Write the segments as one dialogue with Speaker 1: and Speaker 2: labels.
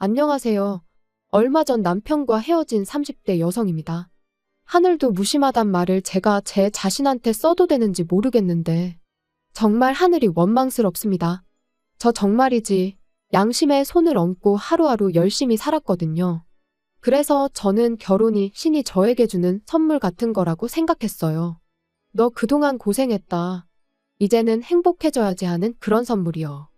Speaker 1: 안녕하세요. 얼마 전 남편과 헤어진 30대 여성입니다. 하늘도 무심하단 말을 제가 제 자신한테 써도 되는지 모르겠는데 정말 하늘이 원망스럽습니다. 저 정말이지 양심에 손을 얹고 하루하루 열심히 살았거든요. 그래서 저는 결혼이 신이 저에게 주는 선물 같은 거라고 생각했어요. 너 그동안 고생했다. 이제는 행복해져야지 하는 그런 선물이요.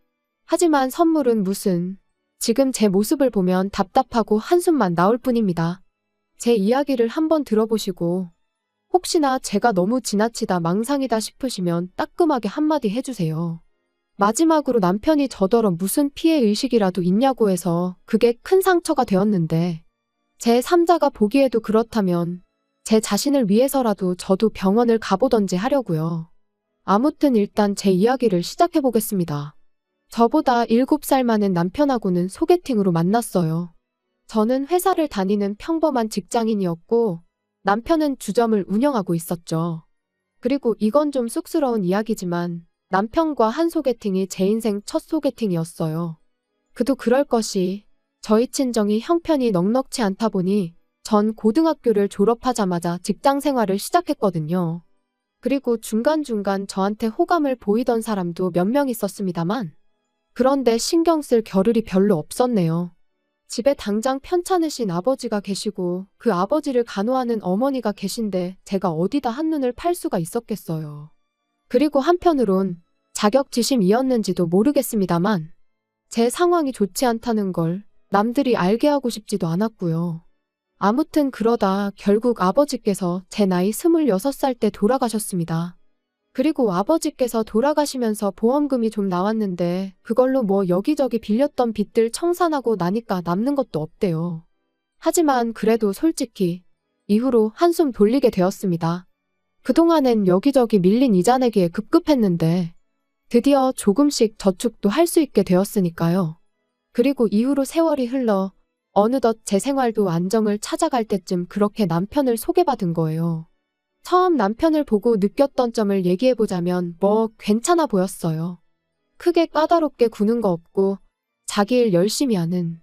Speaker 1: 하지만 선물은 무슨, 지금 제 모습을 보면 답답하고 한숨만 나올 뿐입니다. 제 이야기를 한번 들어보시고 혹시나 제가 너무 지나치다 망상이다 싶으시면 따끔하게 한마디 해주세요. 마지막으로 남편이 저더러 무슨 피해의식이라도 있냐고 해서 그게 큰 상처가 되었는데 제 3자가 보기에도 그렇다면 제 자신을 위해서라도 저도 병원을 가보던지 하려고요. 아무튼 일단 제 이야기를 시작해보겠습니다. 저보다 7살 많은 남편하고는 소개팅으로 만났어요. 저는 회사를 다니는 평범한 직장인이었고 남편은 주점을 운영하고 있었죠. 그리고 이건 좀 쑥스러운 이야기지만 남편과 한 소개팅이 제 인생 첫 소개팅이었어요. 그도 그럴 것이 저희 친정이 형편이 넉넉지 않다 보니 전 고등학교를 졸업하자마자 직장 생활을 시작했거든요. 그리고 중간중간 저한테 호감을 보이던 사람도 몇 명 있었습니다만 그런데 신경 쓸 겨를이 별로 없었네요. 집에 당장 편찮으신 아버지가 계시고 그 아버지를 간호하는 어머니가 계신데 제가 어디다 한눈을 팔 수가 있었겠어요. 그리고 한편으론 자격지심이었는지도 모르겠습니다만 제 상황이 좋지 않다는 걸 남들이 알게 하고 싶지도 않았고요. 아무튼 그러다 결국 아버지께서 제 나이 26살 때 돌아가셨습니다. 그리고 아버지께서 돌아가시면서 보험금이 좀 나왔는데 그걸로 뭐 여기저기 빌렸던 빚들 청산하고 나니까 남는 것도 없대요. 하지만 그래도 솔직히 이후로 한숨 돌리게 되었습니다. 그동안엔 여기저기 밀린 이자 내기에 급급했는데 드디어 조금씩 저축도 할 수 있게 되었으니까요. 그리고 이후로 세월이 흘러 어느덧 제 생활도 안정을 찾아갈 때쯤 그렇게 남편을 소개받은 거예요. 처음 남편을 보고 느꼈던 점을 얘기해보자면 뭐 괜찮아 보였어요. 크게 까다롭게 구는 거 없고 자기 일 열심히 하는.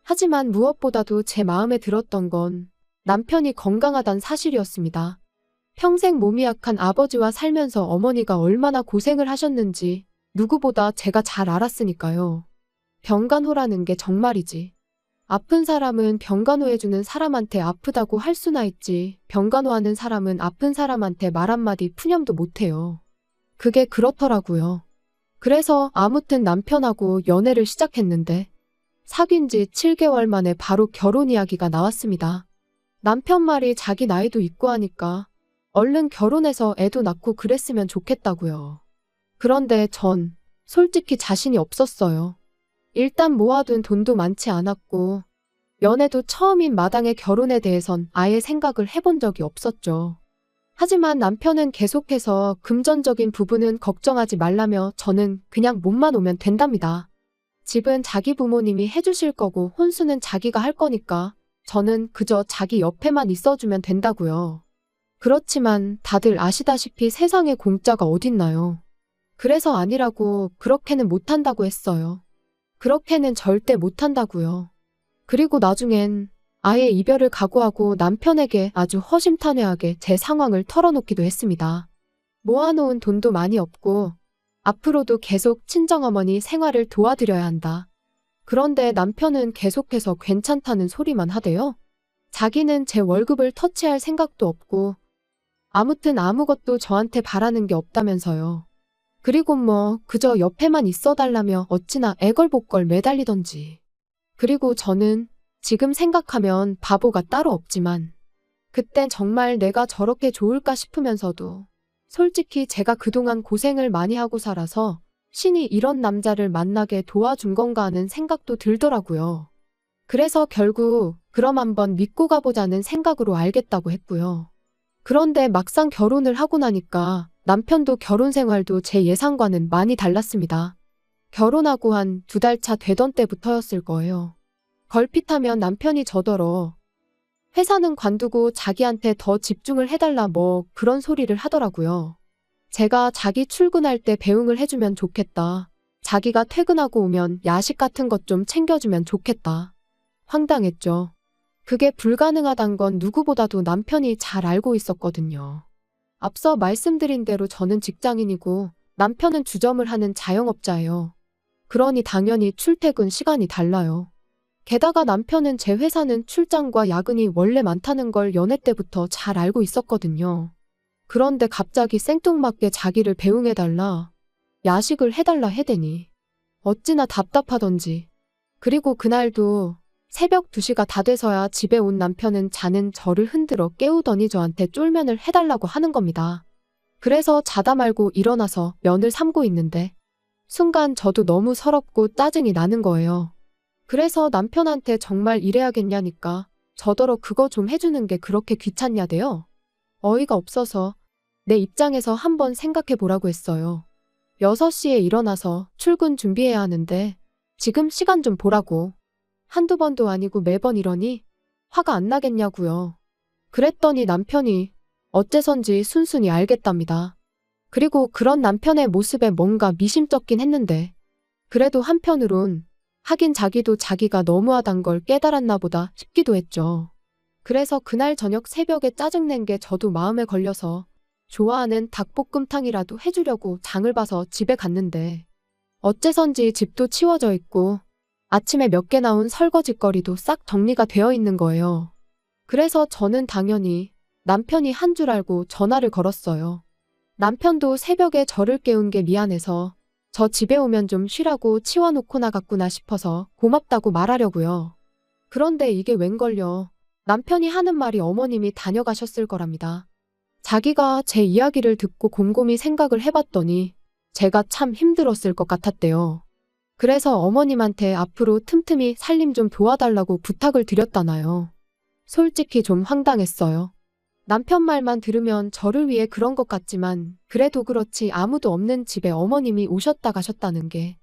Speaker 1: 하지만 무엇보다도 제 마음에 들었던 건 남편이 건강하단 사실이었습니다. 평생 몸이 약한 아버지와 살면서 어머니가 얼마나 고생을 하셨는지 누구보다 제가 잘 알았으니까요. 병간호라는 게 정말이지. 아픈 사람은 병간호해주는 사람한테 아프다고 할 수나 있지 병간호하는 사람은 아픈 사람한테 말 한마디 푸념도 못해요. 그게 그렇더라고요. 그래서 아무튼 남편하고 연애를 시작했는데 사귄 지 7개월 만에 바로 결혼 이야기가 나왔습니다. 남편 말이 자기 나이도 있고 하니까 얼른 결혼해서 애도 낳고 그랬으면 좋겠다고요. 그런데 전 솔직히 자신이 없었어요. 일단 모아둔 돈도 많지 않았고 연애도 처음인 마당에 결혼에 대해선 아예 생각을 해본 적이 없었죠. 하지만 남편은 계속해서 금전적인 부분은 걱정하지 말라며 저는 그냥 몸만 오면 된답니다. 집은 자기 부모님이 해주실 거고 혼수는 자기가 할 거니까 저는 그저 자기 옆에만 있어주면 된다고요. 그렇지만 다들 아시다시피 세상에 공짜가 어딨나요. 그래서 아니라고 그렇게는 못한다고 했어요. 그렇게는 절대 못한다고요. 그리고 나중엔 아예 이별을 각오하고 남편에게 아주 허심탄회하게 제 상황을 털어놓기도 했습니다. 모아놓은 돈도 많이 없고 앞으로도 계속 친정어머니 생활을 도와드려야 한다. 그런데 남편은 계속해서 괜찮다는 소리만 하대요. 자기는 제 월급을 터치할 생각도 없고 아무튼 아무것도 저한테 바라는 게 없다면서요. 그리고 뭐 그저 옆에만 있어달라며 어찌나 애걸복걸 매달리던지. 그리고 저는 지금 생각하면 바보가 따로 없지만 그땐 정말 내가 저렇게 좋을까 싶으면서도 솔직히 제가 그동안 고생을 많이 하고 살아서 신이 이런 남자를 만나게 도와준 건가 하는 생각도 들더라고요. 그래서 결국 그럼 한번 믿고 가보자는 생각으로 알겠다고 했고요. 그런데 막상 결혼을 하고 나니까 남편도 결혼 생활도 제 예상과는 많이 달랐습니다. 결혼하고 한 2달 차 되던 때부터였을 거예요. 걸핏하면 남편이 저더러 회사는 관두고 자기한테 더 집중을 해달라 뭐 그런 소리를 하더라고요. 제가 자기 출근할 때 배웅을 해주면 좋겠다. 자기가 퇴근하고 오면 야식 같은 것 좀 챙겨주면 좋겠다. 황당했죠. 그게 불가능하단 건 누구보다도 남편이 잘 알고 있었거든요. 앞서 말씀드린 대로 저는 직장인이고 남편은 주점을 하는 자영업자예요. 그러니 당연히 출퇴근 시간이 달라요. 게다가 남편은 제 회사는 출장과 야근이 원래 많다는 걸 연애 때부터 잘 알고 있었거든요. 그런데 갑자기 생뚱맞게 자기를 배웅해달라, 야식을 해달라 해대니 어찌나 답답하던지. 그리고 그날도 새벽 2시가 다 돼서야 집에 온 남편은 자는 저를 흔들어 깨우더니 저한테 쫄면을 해달라고 하는 겁니다. 그래서 자다 말고 일어나서 면을 삶고 있는데 순간 저도 너무 서럽고 짜증이 나는 거예요. 그래서 남편한테 정말 이래야겠냐니까 저더러 그거 좀 해주는 게 그렇게 귀찮냐대요. 어이가 없어서 내 입장에서 한번 생각해 보라고 했어요. 6시에 일어나서 출근 준비해야 하는데 지금 시간 좀 보라고. 한두 번도 아니고 매번 이러니 화가 안 나겠냐고요. 그랬더니 남편이 어째선지 순순히 알겠답니다. 그리고 그런 남편의 모습에 뭔가 미심쩍긴 했는데 그래도 한편으론 하긴 자기도 자기가 너무하단 걸 깨달았나 보다 싶기도 했죠. 그래서 그날 저녁 새벽에 짜증낸 게 저도 마음에 걸려서 좋아하는 닭볶음탕이라도 해주려고 장을 봐서 집에 갔는데 어째선지 집도 치워져 있고 아침에 몇 개 나온 설거지거리도 싹 정리가 되어 있는 거예요. 그래서 저는 당연히 남편이 한 줄 알고 전화를 걸었어요. 남편도 새벽에 저를 깨운 게 미안해서 저 집에 오면 좀 쉬라고 치워놓고 나갔구나 싶어서 고맙다고 말하려고요. 그런데 이게 웬걸요. 남편이 하는 말이 어머님이 다녀가셨을 거랍니다. 자기가 제 이야기를 듣고 곰곰이 생각을 해봤더니 제가 참 힘들었을 것 같았대요. 그래서 어머님한테 앞으로 틈틈이 살림 좀 도와달라고 부탁을 드렸다나요. 솔직히 좀 황당했어요. 남편 말만 들으면 저를 위해 그런 것 같지만 그래도 그렇지 아무도 없는 집에 어머님이 오셨다 가셨다는 게.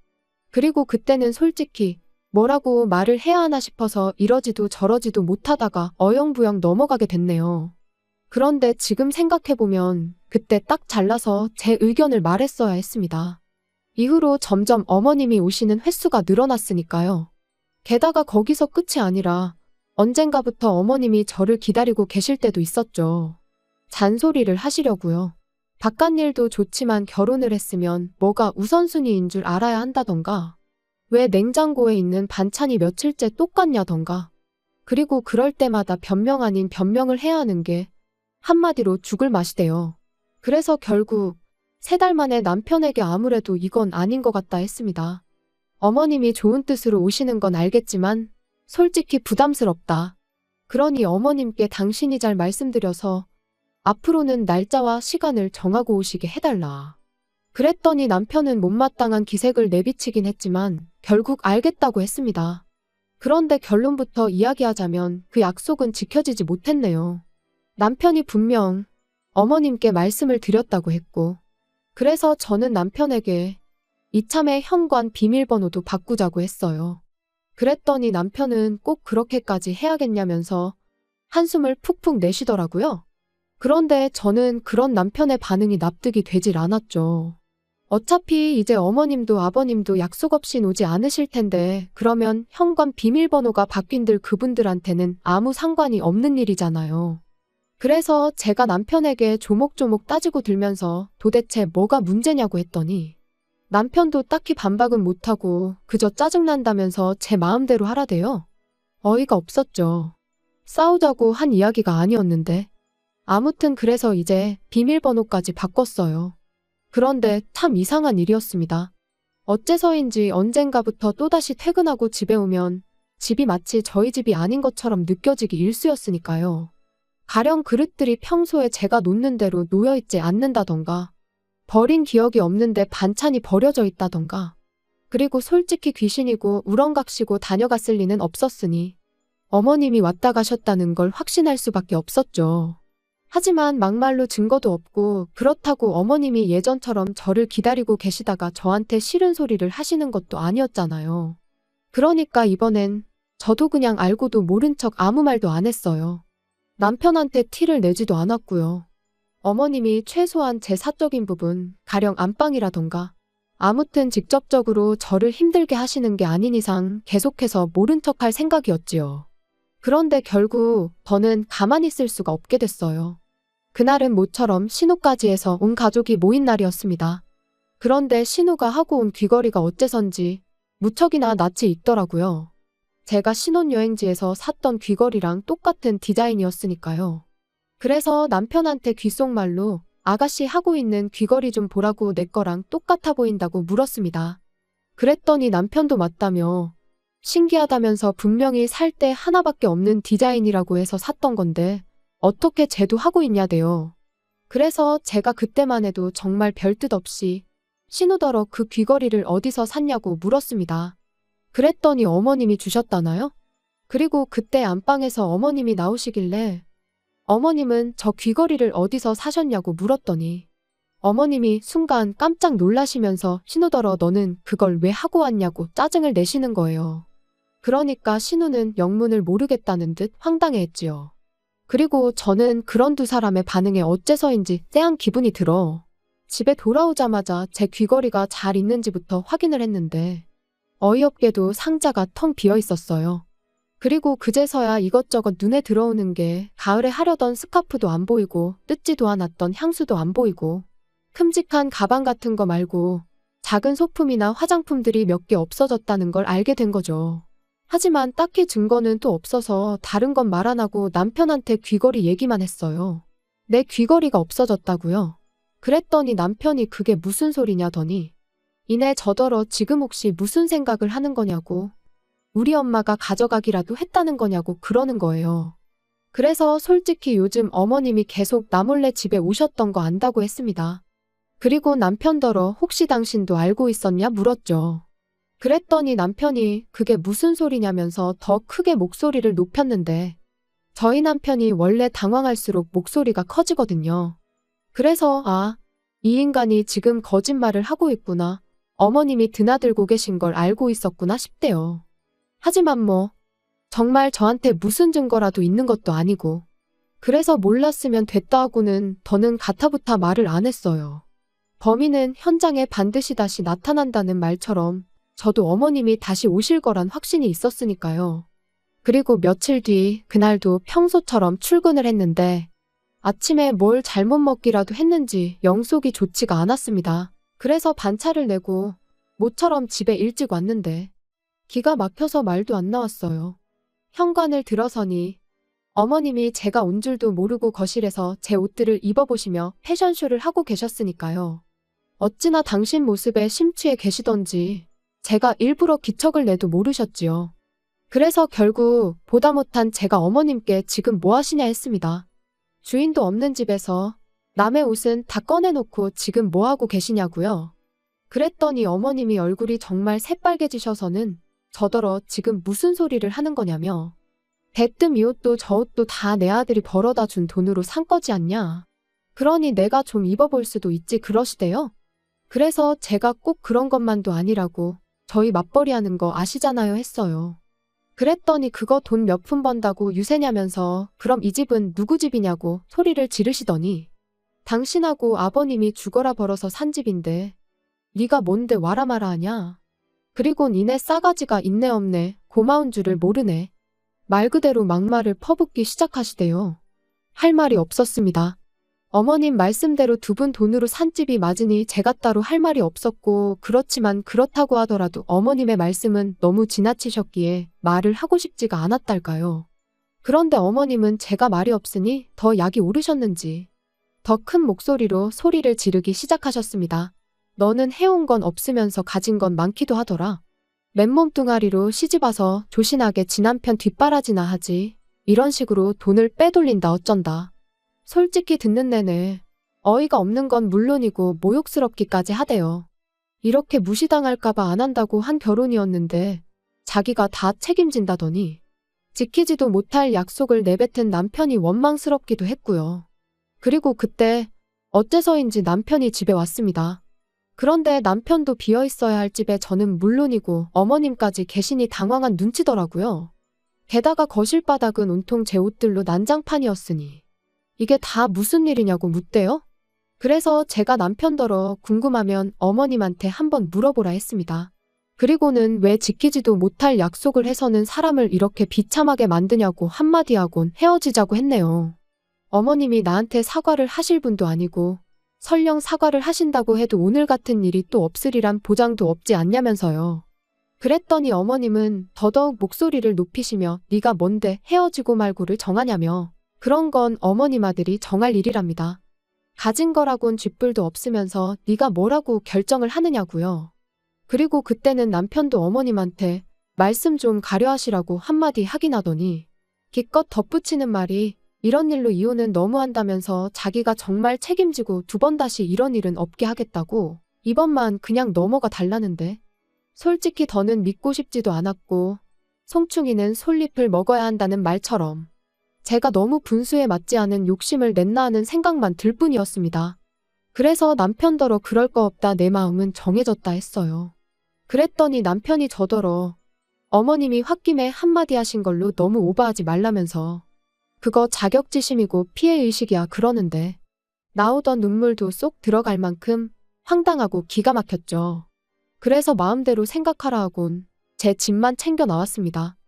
Speaker 1: 그리고 그때는 솔직히 뭐라고 말을 해야 하나 싶어서 이러지도 저러지도 못하다가 어영부영 넘어가게 됐네요. 그런데 지금 생각해보면 그때 딱 잘라서 제 의견을 말했어야 했습니다. 이후로 점점 어머님이 오시는 횟수가 늘어났으니까요. 게다가 거기서 끝이 아니라 언젠가부터 어머님이 저를 기다리고 계실 때도 있었죠. 잔소리를 하시려고요. 바깥일도 좋지만 결혼을 했으면 뭐가 우선순위인 줄 알아야 한다던가, 왜 냉장고에 있는 반찬이 며칠째 똑같냐던가, 그리고 그럴 때마다 변명 아닌 변명을 해야 하는 게 한마디로 죽을 맛이대요. 그래서 결국 3달 만에 남편에게 아무래도 이건 아닌 것 같다 했습니다. 어머님이 좋은 뜻으로 오시는 건 알겠지만 솔직히 부담스럽다. 그러니 어머님께 당신이 잘 말씀드려서 앞으로는 날짜와 시간을 정하고 오시게 해달라. 그랬더니 남편은 못마땅한 기색을 내비치긴 했지만 결국 알겠다고 했습니다. 그런데 결론부터 이야기하자면 그 약속은 지켜지지 못했네요. 남편이 분명 어머님께 말씀을 드렸다고 했고, 그래서 저는 남편에게 이참에 현관 비밀번호도 바꾸자고 했어요. 그랬더니 남편은 꼭 그렇게까지 해야겠냐면서 한숨을 푹푹 내쉬더라고요. 그런데 저는 그런 남편의 반응이 납득이 되질 않았죠. 어차피 이제 어머님도 아버님도 약속 없이 오지 않으실 텐데 그러면 현관 비밀번호가 바뀐들 그분들한테는 아무 상관이 없는 일이잖아요. 그래서 제가 남편에게 조목조목 따지고 들면서 도대체 뭐가 문제냐고 했더니 남편도 딱히 반박은 못하고 그저 짜증난다면서 제 마음대로 하라대요. 어이가 없었죠. 싸우자고 한 이야기가 아니었는데. 아무튼 그래서 이제 비밀번호까지 바꿨어요. 그런데 참 이상한 일이었습니다. 어째서인지 언젠가부터 또다시 퇴근하고 집에 오면 집이 마치 저희 집이 아닌 것처럼 느껴지기 일쑤였으니까요. 가령 그릇들이 평소에 제가 놓는 대로 놓여있지 않는다던가, 버린 기억이 없는데 반찬이 버려져 있다던가, 그리고 솔직히 귀신이고 우렁각시고 다녀갔을 리는 없었으니 어머님이 왔다 가셨다는 걸 확신할 수밖에 없었죠. 하지만 막말로 증거도 없고 그렇다고 어머님이 예전처럼 저를 기다리고 계시다가 저한테 싫은 소리를 하시는 것도 아니었잖아요. 그러니까 이번엔 저도 그냥 알고도 모른 척 아무 말도 안 했어요. 남편한테 티를 내지도 않았고요. 어머님이 최소한 제 사적인 부분, 가령 안방이라던가 아무튼 직접적으로 저를 힘들게 하시는 게 아닌 이상 계속해서 모른 척할 생각이었지요. 그런데 결국 저는 가만히 있을 수가 없게 됐어요. 그날은 모처럼 신우까지 해서 온 가족이 모인 날이었습니다. 그런데 신우가 하고 온 귀걸이가 어째선지 무척이나 낯이 익더라고요. 제가 신혼여행지에서 샀던 귀걸이랑 똑같은 디자인이었으니까요. 그래서 남편한테 귓속말로 아가씨 하고 있는 귀걸이 좀 보라고 내 거랑 똑같아 보인다고 물었습니다. 그랬더니 남편도 맞다며 신기하다면서 분명히 살 때 하나밖에 없는 디자인이라고 해서 샀던 건데 어떻게 쟤도 하고 있냐대요. 그래서 제가 그때만 해도 정말 별뜻 없이 신우더러 그 귀걸이를 어디서 샀냐고 물었습니다. 그랬더니 어머님이 주셨다나요? 그리고 그때 안방에서 어머님이 나오시길래 어머님은 저 귀걸이를 어디서 사셨냐고 물었더니 어머님이 순간 깜짝 놀라시면서 신우더러 너는 그걸 왜 하고 왔냐고 짜증을 내시는 거예요. 그러니까 신우는 영문을 모르겠다는 듯 황당해했지요. 그리고 저는 그런 두 사람의 반응에 어째서인지 쎄한 기분이 들어 집에 돌아오자마자 제 귀걸이가 잘 있는지부터 확인을 했는데 어이없게도 상자가 텅 비어 있었어요. 그리고 그제서야 이것저것 눈에 들어오는 게 가을에 하려던 스카프도 안 보이고 뜯지도 않았던 향수도 안 보이고 큼직한 가방 같은 거 말고 작은 소품이나 화장품들이 몇 개 없어졌다는 걸 알게 된 거죠. 하지만 딱히 증거는 또 없어서 다른 건 말 안 하고 남편한테 귀걸이 얘기만 했어요. 내 귀걸이가 없어졌다고요? 그랬더니 남편이 그게 무슨 소리냐더니 이내 저더러 지금 혹시 무슨 생각을 하는 거냐고 우리 엄마가 가져가기라도 했다는 거냐고 그러는 거예요. 그래서 솔직히 요즘 어머님이 계속 나 몰래 집에 오셨던 거 안다고 했습니다. 그리고 남편더러 혹시 당신도 알고 있었냐 물었죠. 그랬더니 남편이 그게 무슨 소리냐면서 더 크게 목소리를 높였는데 저희 남편이 원래 당황할수록 목소리가 커지거든요. 그래서 이 인간이 지금 거짓말을 하고 있구나. 어머님이 드나들고 계신 걸 알고 있었구나 싶대요. 하지만 정말 저한테 무슨 증거라도 있는 것도 아니고 그래서 몰랐으면 됐다 하고는 더는 가타부타 말을 안 했어요. 범인은 현장에 반드시 다시 나타난다는 말처럼 저도 어머님이 다시 오실 거란 확신이 있었으니까요. 그리고 며칠 뒤 그날도 평소처럼 출근을 했는데 아침에 뭘 잘못 먹기라도 했는지 영속이 좋지가 않았습니다. 그래서 반차를 내고 모처럼 집에 일찍 왔는데 기가 막혀서 말도 안 나왔어요. 현관을 들어서니 어머님이 제가 온 줄도 모르고 거실에서 제 옷들을 입어보시며 패션쇼를 하고 계셨으니까요. 어찌나 당신 모습에 심취해 계시던지 제가 일부러 기척을 내도 모르셨지요. 그래서 결국 보다 못한 제가 어머님께 지금 뭐 하시냐 했습니다. 주인도 없는 집에서 남의 옷은 다 꺼내놓고 지금 뭐 하고 계시냐고요. 그랬더니 어머님이 얼굴이 정말 새빨개지셔서는 저더러 지금 무슨 소리를 하는 거냐며 대뜸 이 옷도 저 옷도 다 내 아들이 벌어다 준 돈으로 산 거지 않냐. 그러니 내가 좀 입어볼 수도 있지 그러시대요. 그래서 제가 꼭 그런 것만도 아니라고 저희 맞벌이 하는 거 아시잖아요 했어요. 그랬더니 그거 돈 몇 푼 번다고 유세냐면서 그럼 이 집은 누구 집이냐고 소리를 지르시더니 당신하고 아버님이 죽어라 벌어서 산 집인데 네가 뭔데 와라 마라 하냐. 그리고 니네 싸가지가 있네 없네 고마운 줄을 모르네. 말 그대로 막말을 퍼붓기 시작하시대요. 할 말이 없었습니다. 어머님 말씀대로 두 분 돈으로 산 집이 맞으니 제가 따로 할 말이 없었고 그렇지만 그렇다고 하더라도 어머님의 말씀은 너무 지나치셨기에 말을 하고 싶지가 않았달까요. 그런데 어머님은 제가 말이 없으니 더 약이 오르셨는지 더 큰 목소리로 소리를 지르기 시작하셨습니다. 너는 해온 건 없으면서 가진 건 많기도 하더라. 맨몸뚱아리로 시집와서 조신하게 지 남편 뒷바라지나 하지. 이런 식으로 돈을 빼돌린다 어쩐다. 솔직히 듣는 내내 어이가 없는 건 물론이고 모욕스럽기까지 하대요. 이렇게 무시당할까봐 안 한다고 한 결혼이었는데 자기가 다 책임진다더니 지키지도 못할 약속을 내뱉은 남편이 원망스럽기도 했고요. 그리고 그때 어째서인지 남편이 집에 왔습니다. 그런데 남편도 비어있어야 할 집에 저는 물론이고 어머님까지 계시니 당황한 눈치더라고요. 게다가 거실 바닥은 온통 제 옷들로 난장판이었으니 이게 다 무슨 일이냐고 묻대요. 그래서 제가 남편더러 궁금하면 어머님한테 한번 물어보라 했습니다. 그리고는 왜 지키지도 못할 약속을 해서는 사람을 이렇게 비참하게 만드냐고 한마디 하곤 헤어지자고 했네요. 어머님이 나한테 사과를 하실 분도 아니고 설령 사과를 하신다고 해도 오늘 같은 일이 또 없으리란 보장도 없지 않냐면서요. 그랬더니 어머님은 더더욱 목소리를 높이시며 네가 뭔데 헤어지고 말고를 정하냐며 그런 건 어머님 아들이 정할 일이랍니다. 가진 거라곤 쥐뿔도 없으면서 네가 뭐라고 결정을 하느냐고요. 그리고 그때는 남편도 어머님한테 말씀 좀 가려하시라고 한마디 하긴 하더니 기껏 덧붙이는 말이 이런 일로 이혼은 너무한다면서 자기가 정말 책임지고 두 번 다시 이런 일은 없게 하겠다고 이번만 그냥 넘어가 달라는데 솔직히 더는 믿고 싶지도 않았고 송충이는 솔잎을 먹어야 한다는 말처럼 제가 너무 분수에 맞지 않은 욕심을 냈나 하는 생각만 들 뿐이었습니다. 그래서 남편더러 그럴 거 없다 내 마음은 정해졌다 했어요. 그랬더니 남편이 저더러 어머님이 홧김에 한마디 하신 걸로 너무 오버하지 말라면서 그거 자격지심이고 피해의식이야 그러는데 나오던 눈물도 쏙 들어갈 만큼 황당하고 기가 막혔죠. 그래서 마음대로 생각하라 하곤 제 집만 챙겨 나왔습니다.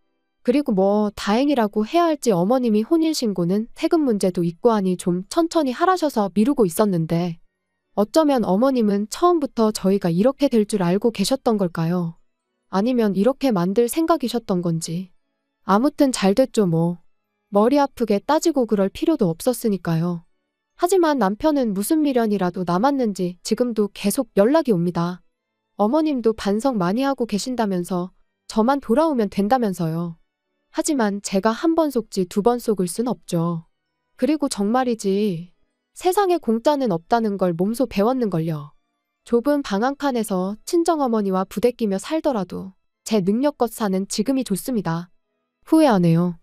Speaker 1: 그리고 뭐 다행이라고 해야 할지 어머님이 혼인신고는 세금 문제도 있고 하니 좀 천천히 하라셔서 미루고 있었는데 어쩌면 어머님은 처음부터 저희가 이렇게 될 줄 알고 계셨던 걸까요? 아니면 이렇게 만들 생각이셨던 건지. 아무튼 잘 됐죠 뭐. 머리 아프게 따지고 그럴 필요도 없었으니까요. 하지만 남편은 무슨 미련이라도 남았는지 지금도 계속 연락이 옵니다. 어머님도 반성 많이 하고 계신다면서 저만 돌아오면 된다면서요. 하지만 제가 한 번 속지 두 번 속을 순 없죠. 그리고 정말이지 세상에 공짜는 없다는 걸 몸소 배웠는걸요. 좁은 방 한 칸에서 친정어머니와 부대끼며 살더라도 제 능력껏 사는 지금이 좋습니다. 후회 안 해요.